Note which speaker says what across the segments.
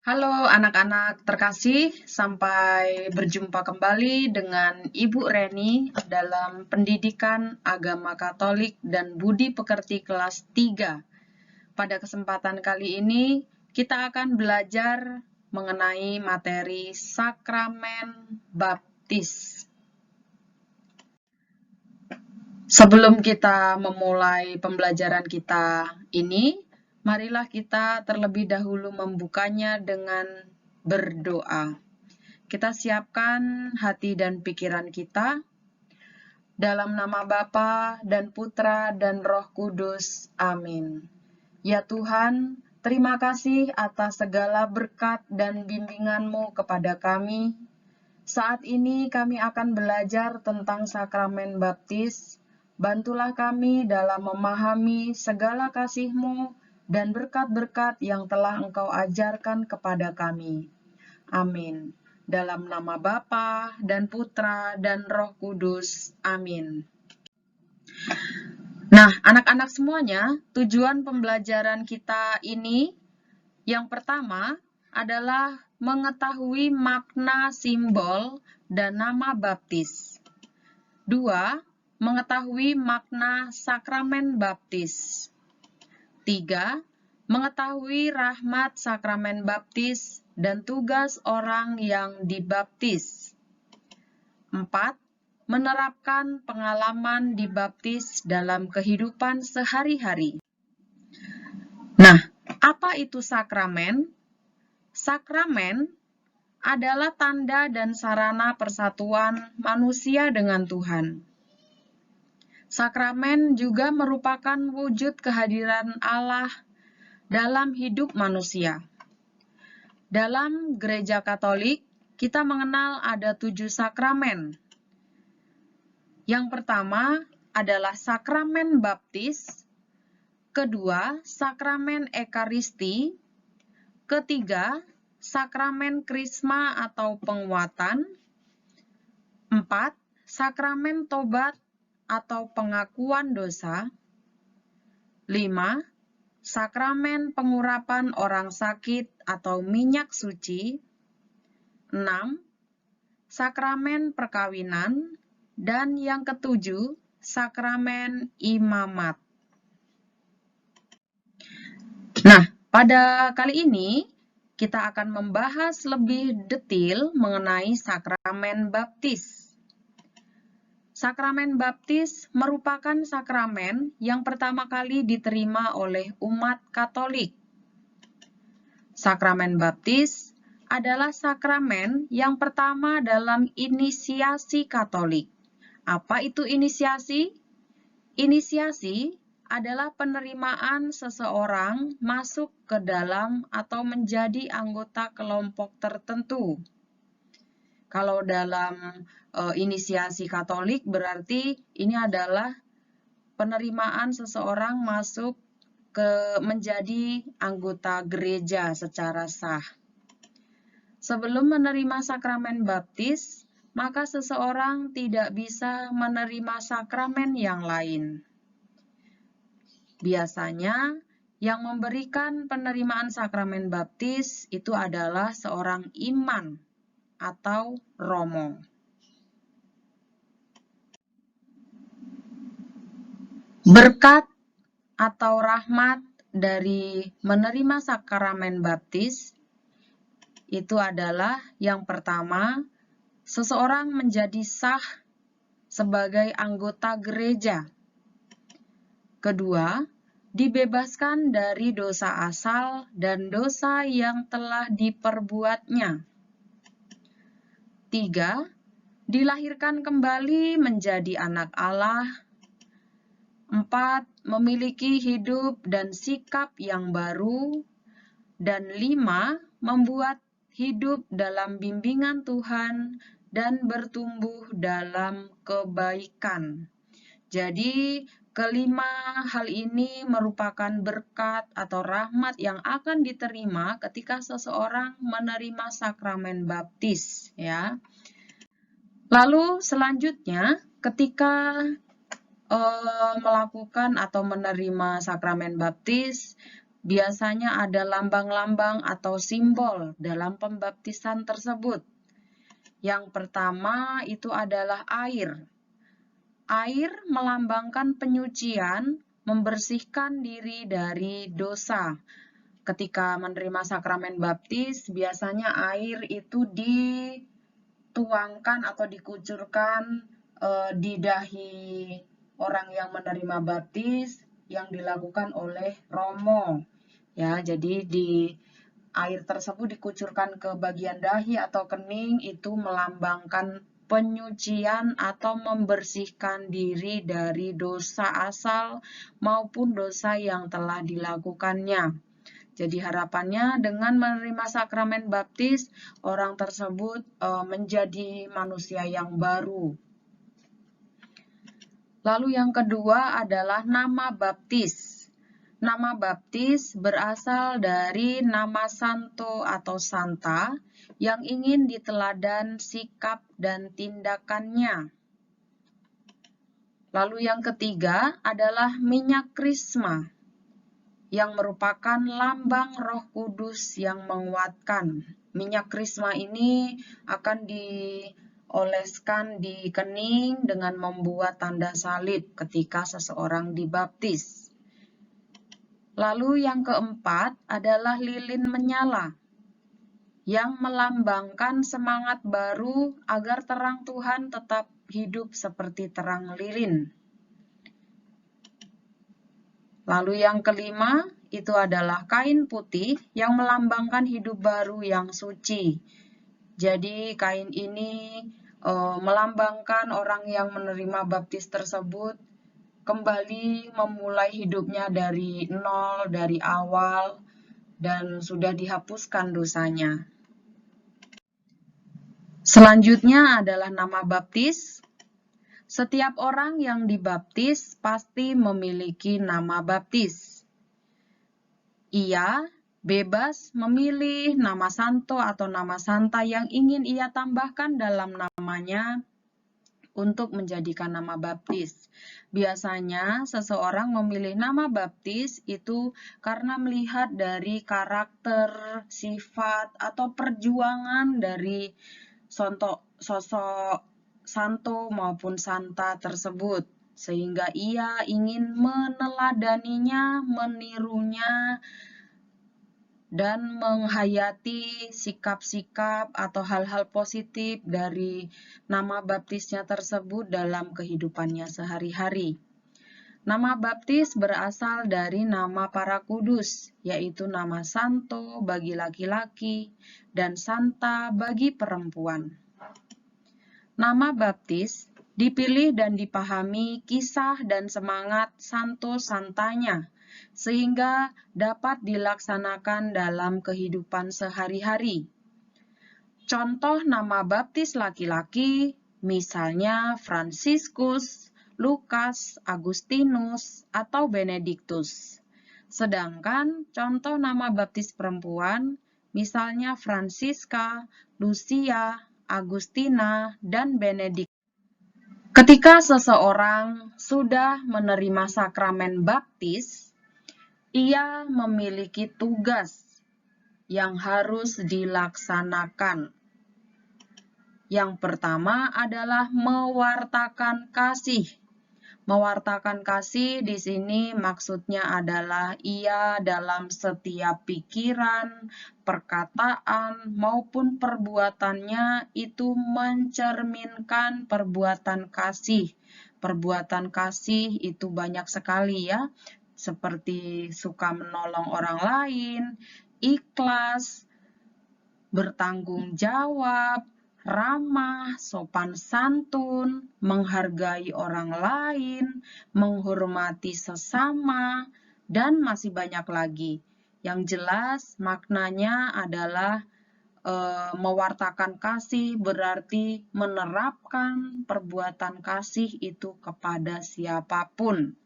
Speaker 1: Halo anak-anak terkasih, sampai berjumpa kembali dengan Ibu Reni dalam Pendidikan Agama Katolik dan Budi Pekerti kelas 3. Pada kesempatan kali ini, kita akan belajar mengenai materi sakramen baptis. Sebelum kita memulai pembelajaran kita ini, marilah kita terlebih dahulu membukanya dengan berdoa. Kita siapkan hati dan pikiran kita dalam nama Bapa dan Putra dan Roh Kudus. Amin. Ya Tuhan, terima kasih atas segala berkat dan bimbingan-Mu kepada kami. Saat ini kami akan belajar tentang sakramen baptis. Bantulah kami dalam memahami segala kasih-Mu dan berkat-berkat yang telah Engkau ajarkan kepada kami. Amin. Dalam nama Bapa dan Putra dan Roh Kudus. Amin. Nah, anak-anak semuanya, tujuan pembelajaran kita ini yang pertama adalah mengetahui makna simbol dan nama baptis. 2. Mengetahui makna sakramen baptis. 3. Mengetahui rahmat sakramen baptis dan tugas orang yang dibaptis. 4. Menerapkan pengalaman dibaptis dalam kehidupan sehari-hari. Nah, apa itu sakramen? Sakramen adalah tanda dan sarana persatuan manusia dengan Tuhan. Sakramen juga merupakan wujud kehadiran Allah dalam hidup manusia. Dalam Gereja Katolik, kita mengenal ada 7 sakramen. Yang pertama adalah sakramen baptis, kedua, sakramen ekaristi, ketiga, sakramen krisma atau penguatan, 4, sakramen tobat atau pengakuan dosa, 5, sakramen pengurapan orang sakit atau minyak suci, 6, sakramen perkawinan, dan yang ketujuh, sakramen imamat. Nah, pada kali ini kita akan membahas lebih detail mengenai sakramen baptis. Sakramen baptis merupakan sakramen yang pertama kali diterima oleh umat Katolik. Sakramen baptis adalah sakramen yang pertama dalam inisiasi Katolik. Apa itu inisiasi? Inisiasi adalah penerimaan seseorang masuk ke dalam atau menjadi anggota kelompok tertentu. Kalau dalam inisiasi Katolik berarti ini adalah penerimaan seseorang masuk menjadi anggota gereja secara sah. Sebelum menerima sakramen baptis, maka seseorang tidak bisa menerima sakramen yang lain. Biasanya, yang memberikan penerimaan sakramen baptis itu adalah seorang imam atau romo. Berkat atau rahmat dari menerima sakramen baptis itu adalah yang pertama, seseorang menjadi sah sebagai anggota gereja. Kedua, dibebaskan dari dosa asal dan dosa yang telah diperbuatnya. 3. Dilahirkan kembali menjadi anak Allah. 4. Memiliki hidup dan sikap yang baru. Dan 5. Membuat hidup dalam bimbingan Tuhan dan bertumbuh dalam kebaikan. Jadi, kelima hal ini merupakan berkat atau rahmat yang akan diterima ketika seseorang menerima sakramen baptis, ya. Lalu selanjutnya, ketika melakukan atau menerima sakramen baptis, biasanya ada lambang-lambang atau simbol dalam pembaptisan tersebut. Yang pertama itu adalah air. Air melambangkan penyucian, membersihkan diri dari dosa. Ketika menerima sakramen baptis, biasanya air itu dituangkan atau dikucurkan di dahi orang yang menerima baptis yang dilakukan oleh romo. Ya, jadi di air tersebut dikucurkan ke bagian dahi atau kening, itu melambangkan penyucian atau membersihkan diri dari dosa asal maupun dosa yang telah dilakukannya. Jadi harapannya dengan menerima sakramen baptis, orang tersebut menjadi manusia yang baru. Lalu yang kedua adalah nama baptis. Nama baptis berasal dari nama santo atau santa yang ingin diteladan sikap dan tindakannya. Lalu yang ketiga adalah minyak krisma, yang merupakan lambang Roh Kudus yang menguatkan. Minyak krisma ini akan dioleskan di kening dengan membuat tanda salib ketika seseorang dibaptis. Lalu yang keempat adalah lilin menyala, yang melambangkan semangat baru agar terang Tuhan tetap hidup seperti terang lilin. Lalu yang kelima itu adalah kain putih yang melambangkan hidup baru yang suci. Jadi kain ini melambangkan orang yang menerima baptis tersebut kembali memulai hidupnya dari nol, dari awal, dan sudah dihapuskan dosanya. Selanjutnya adalah nama baptis. Setiap orang yang dibaptis pasti memiliki nama baptis. Ia bebas memilih nama santo atau nama santa yang ingin ia tambahkan dalam namanya untuk menjadikan nama baptis. Biasanya seseorang memilih nama baptis itu karena melihat dari karakter, sifat, atau perjuangan dari sosok santo maupun santa tersebut, sehingga ia ingin meneladaninya, menirunya, dan menghayati sikap-sikap atau hal-hal positif dari nama baptisnya tersebut dalam kehidupannya sehari-hari. Nama baptis berasal dari nama para kudus, yaitu nama santo bagi laki-laki dan santa bagi perempuan. Nama baptis dipilih dan dipahami kisah dan semangat santo-santanya, sehingga dapat dilaksanakan dalam kehidupan sehari-hari. Contoh nama baptis laki-laki, misalnya Fransiskus, Lukas, Agustinus, atau Benediktus. Sedangkan contoh nama baptis perempuan, misalnya Francisca, Lucia, Agustina, dan Benediktus. Ketika seseorang sudah menerima sakramen baptis, ia memiliki tugas yang harus dilaksanakan. Yang pertama adalah mewartakan kasih. Mewartakan kasih di sini maksudnya adalah ia dalam setiap pikiran, perkataan, maupun perbuatannya itu mencerminkan perbuatan kasih. Perbuatan kasih itu banyak sekali ya, seperti suka menolong orang lain, ikhlas, bertanggung jawab, ramah, sopan santun, menghargai orang lain, menghormati sesama, dan masih banyak lagi. Yang jelas maknanya adalah mewartakan kasih berarti menerapkan perbuatan kasih itu kepada siapapun.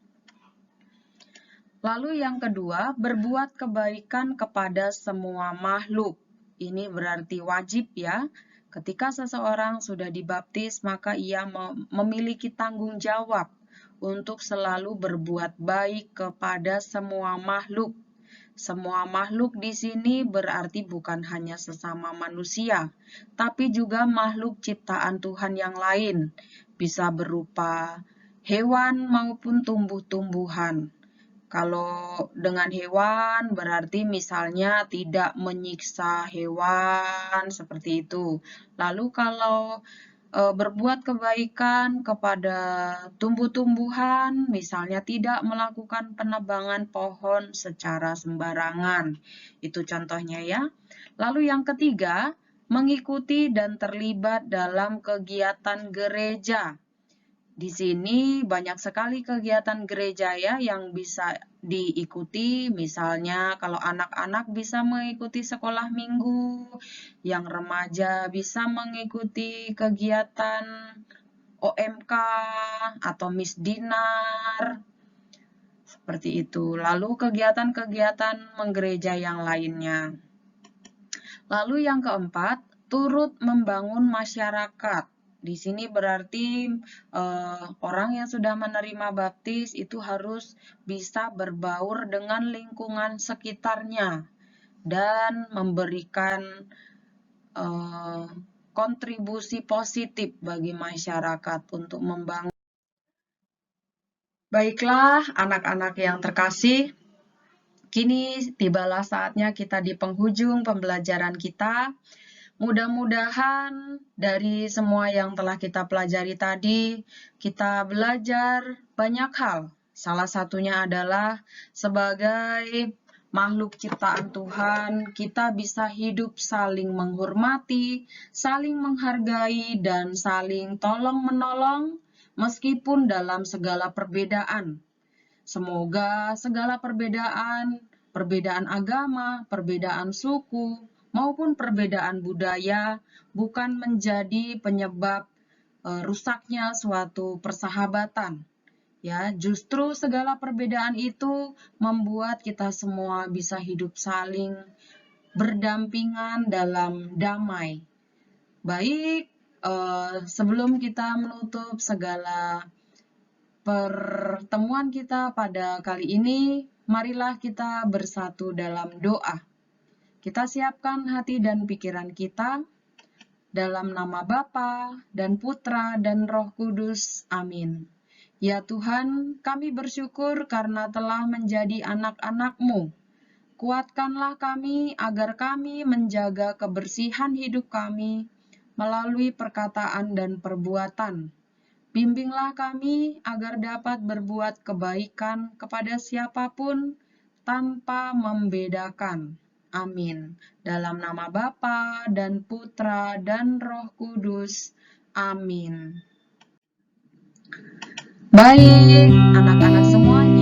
Speaker 1: Lalu yang kedua, berbuat kebaikan kepada semua makhluk. Ini berarti wajib ya. Ketika seseorang sudah dibaptis, maka ia memiliki tanggung jawab untuk selalu berbuat baik kepada semua makhluk, Semua makhluk di sini berarti bukan hanya sesama manusia, tapi juga makhluk ciptaan Tuhan yang lain, bisa berupa hewan maupun tumbuh-tumbuhan. Kalau dengan hewan berarti misalnya tidak menyiksa hewan seperti itu. Lalu kalau berbuat kebaikan kepada tumbuh-tumbuhan, misalnya tidak melakukan penebangan pohon secara sembarangan. Itu contohnya ya. Lalu yang ketiga, mengikuti dan terlibat dalam kegiatan gereja. Di sini banyak sekali kegiatan gereja ya yang bisa diikuti, misalnya kalau anak-anak bisa mengikuti sekolah minggu, yang remaja bisa mengikuti kegiatan OMK atau Miss Dinar, seperti itu. Lalu kegiatan-kegiatan menggereja yang lainnya. Lalu yang keempat, turut membangun masyarakat. Di sini berarti orang yang sudah menerima baptis itu harus bisa berbaur dengan lingkungan sekitarnya dan memberikan kontribusi positif bagi masyarakat untuk membangun. Baiklah, anak-anak yang terkasih, kini tibalah saatnya kita di penghujung pembelajaran kita. Mudah-mudahan dari semua yang telah kita pelajari tadi, kita belajar banyak hal. Salah satunya adalah sebagai makhluk ciptaan Tuhan, kita bisa hidup saling menghormati, saling menghargai, dan saling tolong-menolong meskipun dalam segala perbedaan. Semoga segala perbedaan, perbedaan agama, perbedaan suku, maupun perbedaan budaya bukan menjadi penyebab rusaknya suatu persahabatan. Ya, justru segala perbedaan itu membuat kita semua bisa hidup saling berdampingan dalam damai. Baik, sebelum kita menutup segala pertemuan kita pada kali ini, marilah kita bersatu dalam doa. Kita siapkan hati dan pikiran kita dalam nama Bapa dan Putra dan Roh Kudus. Amin. Ya Tuhan, kami bersyukur karena telah menjadi anak-anak-Mu. Kuatkanlah kami agar kami menjaga kebersihan hidup kami melalui perkataan dan perbuatan. Bimbinglah kami agar dapat berbuat kebaikan kepada siapapun tanpa membedakan. Amin. Dalam nama Bapa dan Putra dan Roh Kudus. Amin. Baik, anak-anak semuanya.